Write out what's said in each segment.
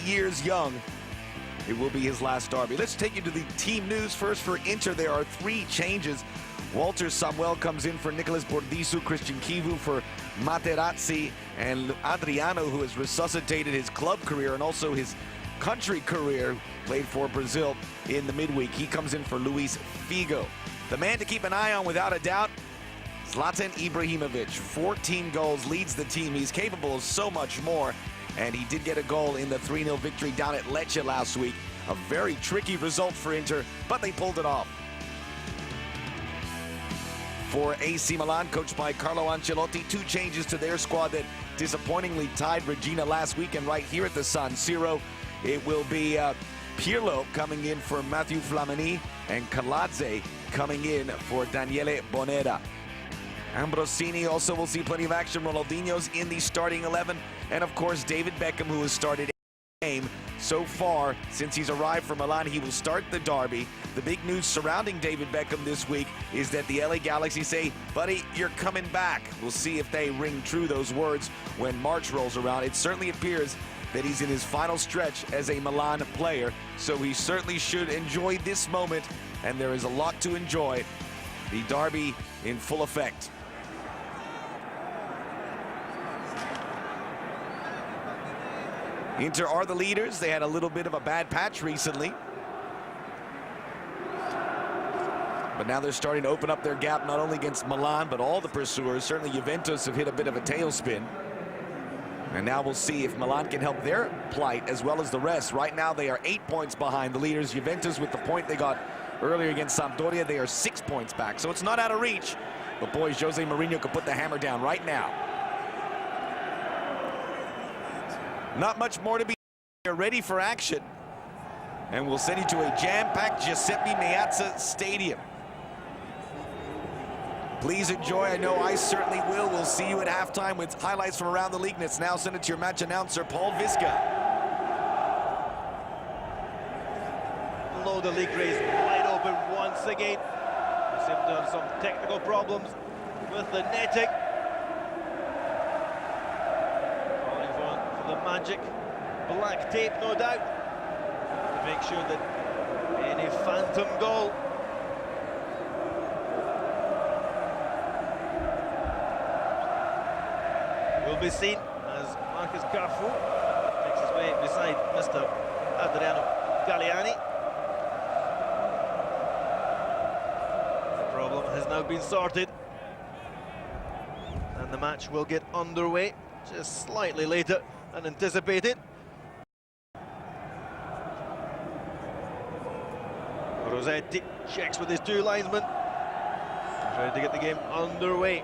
years young. It will be his last derby. Let's take you to the team news. First for Inter, there are 3 changes. Walter Samuel comes in for Nicolas Bordisu, Christian Kivu for Materazzi, and Adriano, who has resuscitated his club career and also his country career, played for Brazil in the midweek. He comes in for Luis Figo. The man to keep an eye on without a doubt, Zlatan Ibrahimovic. 14 goals, leads the team. He's capable of so much more. And he did get a goal in the 3-0 victory down at Lecce last week. A very tricky result for Inter, but they pulled it off. For AC Milan, coached by Carlo Ancelotti, 2 changes to their squad that disappointingly tied Regina last week. And right here at the San Siro, it will be Pirlo coming in for Matthew Flamini and Kaladze coming in for Daniele Bonera. Ambrosini also will see plenty of action. Ronaldinho's in the starting 11. And of course, David Beckham, who has started every game so far since he's arrived from Milan. He will start the derby. The big news surrounding David Beckham this week is that the LA Galaxy say, buddy, you're coming back. We'll see if they ring true those words when March rolls around. It certainly appears that he's in his final stretch as a Milan player, so he certainly should enjoy this moment, and there is a lot to enjoy. The derby in full effect. Inter are the leaders. They had a little bit of a bad patch recently, but now they're starting to open up their gap not only against Milan, but all the pursuers. Certainly Juventus have hit a bit of a tailspin. And now we'll see if Milan can help their plight as well as the rest. Right now they are 8 points behind the leaders. Juventus, with the point they got earlier against Sampdoria, they are 6 points back. So it's not out of reach. But boys, Jose Mourinho could put the hammer down right now. Not much more to be. They're ready for action. And we'll send you to a jam-packed Giuseppe Meazza Stadium. Please enjoy. I know I certainly will. We'll see you at halftime with highlights from around the league. Let's now send it to your match announcer, Paul Visca. Below the league race, wide open once again. We seem to have some technical problems with the netting. Calling for the magic black tape, no doubt, to make sure that any phantom goal will be seen as Marcus Carrefour makes his way beside Mr. Adriano Galliani. The problem has now been sorted, and the match will get underway just slightly later than anticipated. Rossetti checks with his 2 linesmen, trying to get the game underway.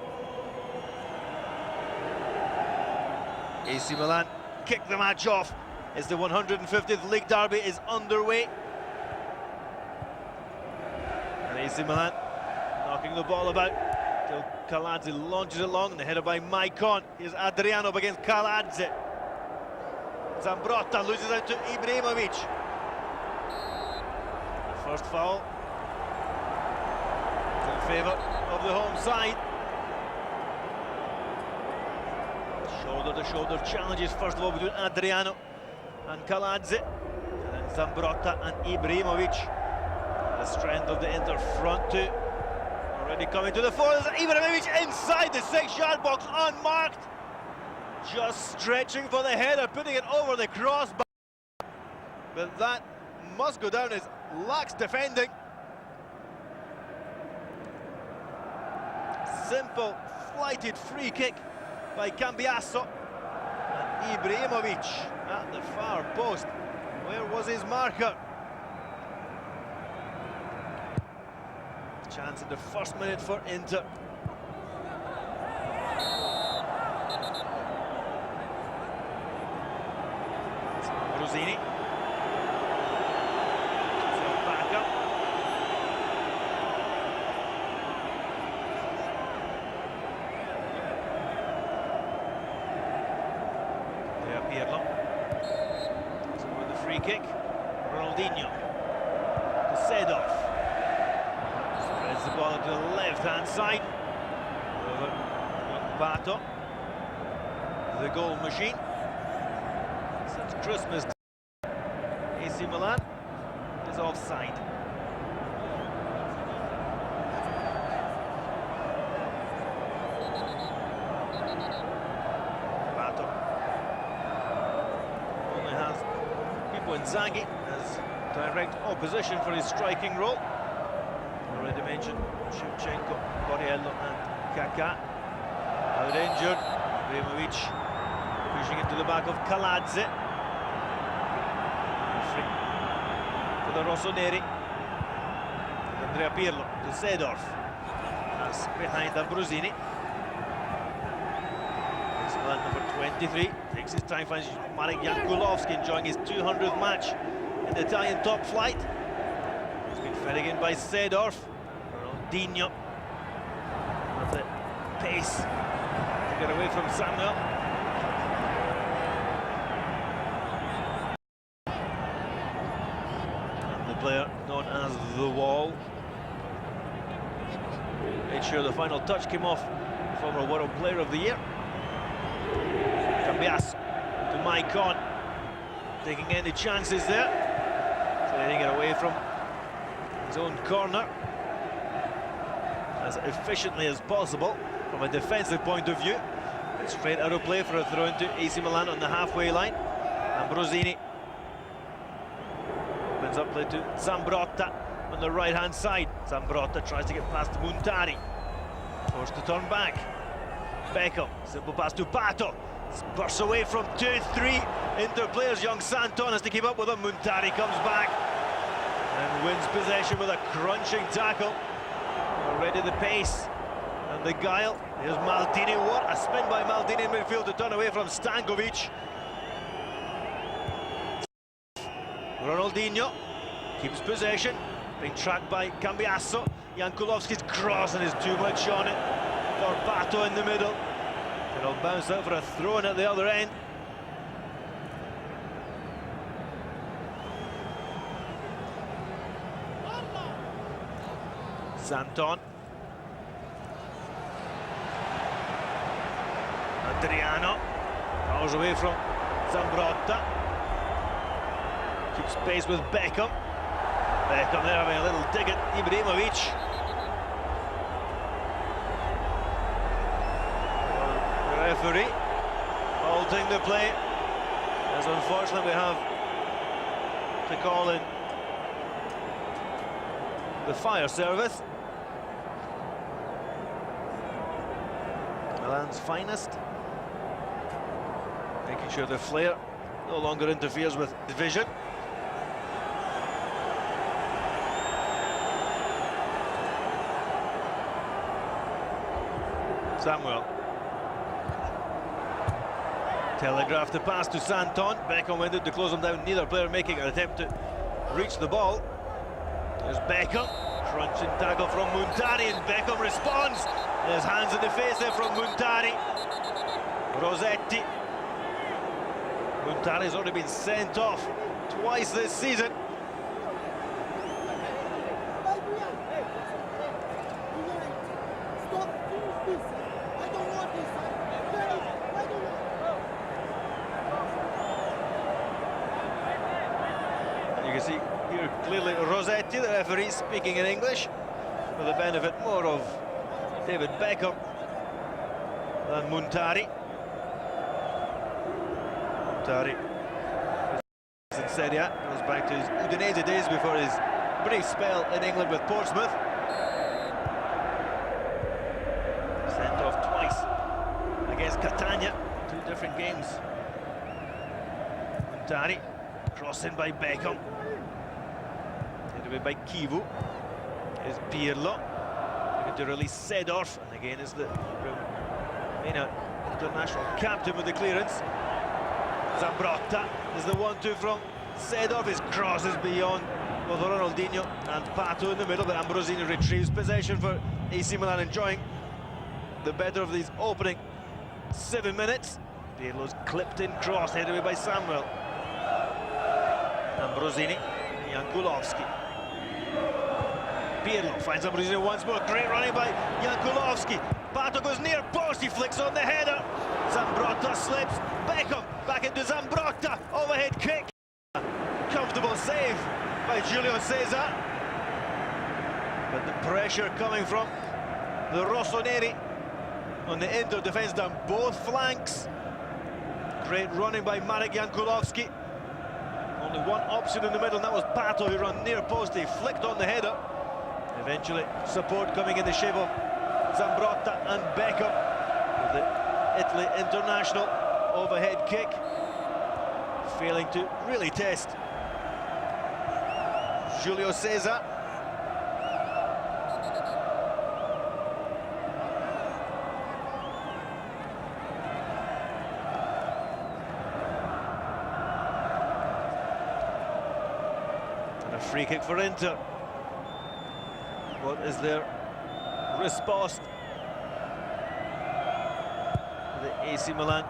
AC Milan kick the match off as the 150th league derby is underway. And AC Milan knocking the ball about till Kaladze launches it long, and headed by Maicon. Here's Adriano up against Kaladze. Zambrotta loses out to Ibrahimovic. The first foul is in favour of the home side. Shoulder-to-shoulder challenges, first of all between Adriano and Kaladze, and then Zambrotta and Ibrahimovic. The strength of the Inter front two already coming to the fore. There's Ibrahimovic inside the 6-yard box, unmarked, just stretching for the header, putting it over the crossbar. But that must go down as lax defending. Simple, flighted free kick by Cambiasso, and Ibrahimovic at the far post. Where was his marker? Chance in the first minute for Inter. Rosini. Back up. Pirlo. So with the free kick, Ronaldinho to Seedorf. Spreads the ball to the left-hand side. Over Bato, the goal machine. Since Christmas. AC Milan is offside. Pato only has Pippo Inzaghi as direct opposition for his striking role. Already mentioned Shevchenko, Borriello and Kaká. Out injured, Ibrahimovic pushing into the back of Kaladze. Free for the Rossoneri. Andrea Pirlo to Seedorf. That's behind Ambrosini. Number 23 takes his time, finds Marek Jankulovski enjoying his 200th match in the Italian top flight. He's been fed again by Seedorf. Ronaldinho with the pace to get away from Samuel. And the player known as The Wall made sure the final touch came off former World Player of the Year. Cambiasso to Maicon, taking any chances there, clearing it away from his own corner as efficiently as possible from a defensive point of view. Straight out of play for a throw into AC Milan on the halfway line. Ambrosini opens up play to Zambrotta on the right hand side. Zambrotta tries to get past Muntari, forced to turn back. Beckham, simple pass to Pato, bursts away from 2-3 Inter players. Young Santon has to keep up with him. Muntari comes back and wins possession with a crunching tackle. Already the pace and the guile. Here's Maldini. What a spin by Maldini in midfield to turn away from Stankovic. Ronaldinho keeps possession, being tracked by Cambiasso. Jankulovski's cross and is too much on it for Pato in the middle. It'll bounce out for a throw-in at the other end. Santon. Adriano fouls away from Zambrotta. Keeps pace with Beckham. Beckham there having a little dig at Ibrahimovic. The referee halting the play, as unfortunately we have to call in the fire service. Milan's finest, making sure the flare no longer interferes with the vision. Samuel telegraphed the pass to Santon. Beckham went in to close him down, neither player making an attempt to reach the ball. There's Beckham, crunching tackle from Muntari, and Beckham responds. There's hands in the face there from Muntari. Rossetti. Muntari's already been sent off twice this season. You can see here clearly Rossetti, the referee, speaking in English for the benefit more of David Beckham than Muntari. Muntari is in Serie A, goes back to his Udinese days before his brief spell in England with Portsmouth. Sent off twice against Catania, 2 different games. Muntari, crossing by Beckham. Away by Kivu. Is Pirlo looking to release Seedorf, and again is the international captain with the clearance. Zambrotta is the 1-2 from Seedorf. His cross is beyond both Ronaldinho and Pato in the middle, but Ambrosini retrieves possession for AC Milan, enjoying the better of these opening 7 minutes. Pirlo's clipped in cross, headed away by Samuel. Ambrosini, Jankulovski. Pirlo finds Ambrosini once more. Great running by Jankulovski. Pato goes near post. He flicks on the header. Zambrotta slips. Beckham back into Zambrotta. Overhead kick. Comfortable comfortable save by Julio Cesar. But the pressure coming from the Rossoneri on the Inter defence down both flanks. Great running by Marek Jankulovski. Only one option in the middle, and that was Pato, who ran near post. He flicked on the header. Eventually, support coming in the shape of Zambrotta and Beckham with the Italy international overhead kick, failing to really test Julio Cesar. And a free kick for Inter. What is their response? The AC Milan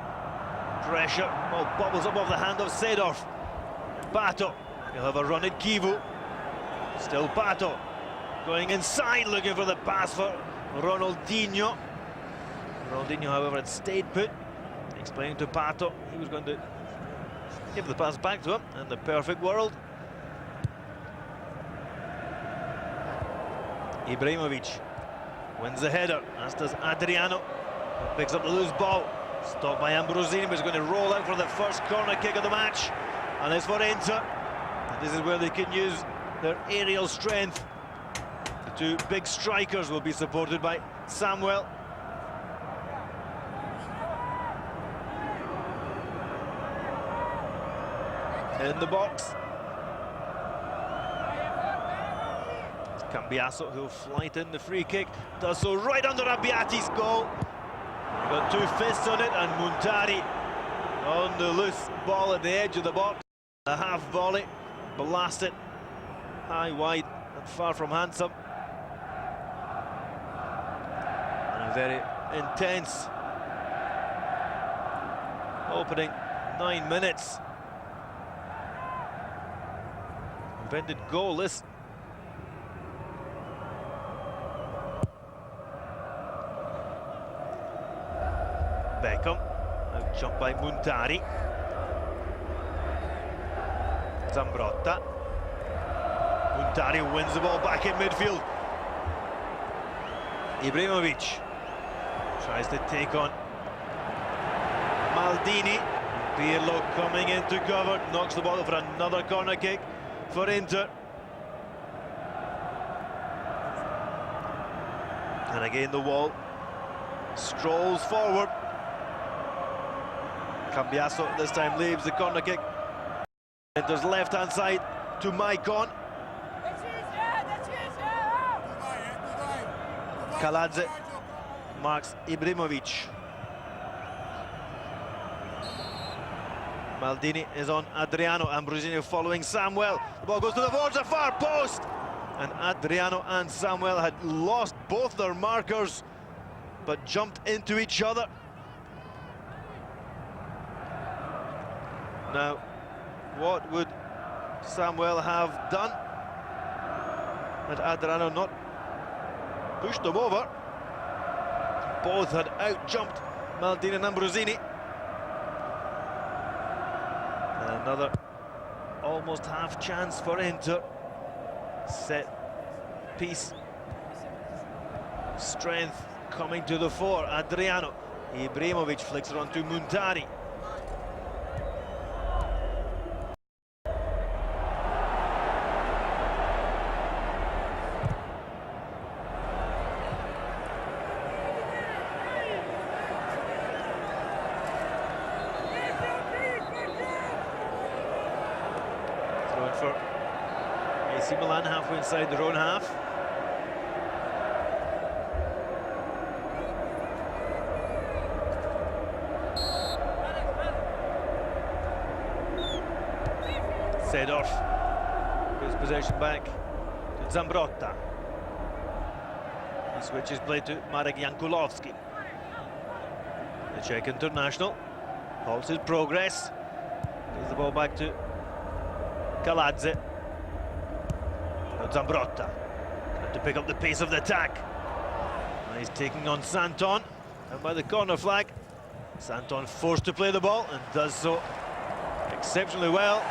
pressure. Oh, bobbles above the hand of Seedorf. Pato. He'll have a run at Kivu. Still Pato. Going inside, looking for the pass for Ronaldinho. Ronaldinho, however, had stayed put. Explaining to Pato he was going to give the pass back to him in the perfect world. Ibrahimovic wins the header, as does Adriano. Picks up the loose ball. Stopped by Ambrosini, but he's going to roll out for the first corner kick of the match. And it's for Inter. And this is where they can use their aerial strength. The two big strikers will be supported by Samuel. In the box. Cambiasso, who'll flight in the free kick, does so right under Abbiati's goal. Got two fists on it, and Muntari on the loose ball at the edge of the box. A half volley, blasted high, wide, and far from handsome. And a very intense opening 9 minutes. Invented goalless. Beckham, outjumped by Muntari. Zambrotta. Muntari wins the ball back in midfield. Ibrahimovic tries to take on Maldini. Pirlo coming into cover, knocks the ball over another corner kick for Inter. And again the wall strolls forward. Cambiasso this time leaves the corner kick. Inter's left-hand side to Maicon. Kaladze marks Ibrahimovic. Maldini is on Adriano. Ambrosini following Samuel. The ball goes to the towards the far post. And Adriano and Samuel had lost both their markers, but jumped into each other. Now, what would Samuel have done had Adriano not pushed them over? Both had out-jumped Maldini and Ambrosini. And another almost half chance for Inter. Set piece. Strength coming to the fore. Adriano. Ibrahimovic flicks it on to Muntari. For AC Milan, halfway inside their own half. Seedorf gives possession back to Zambrotta. He switches play to Marek Jankulovski. The Czech international halts his progress. Gives the ball back to Kaladze. Now Zambrotta to pick up the pace of the attack. Now he's taking on Santon, and by the corner flag. Santon forced to play the ball and does so exceptionally well.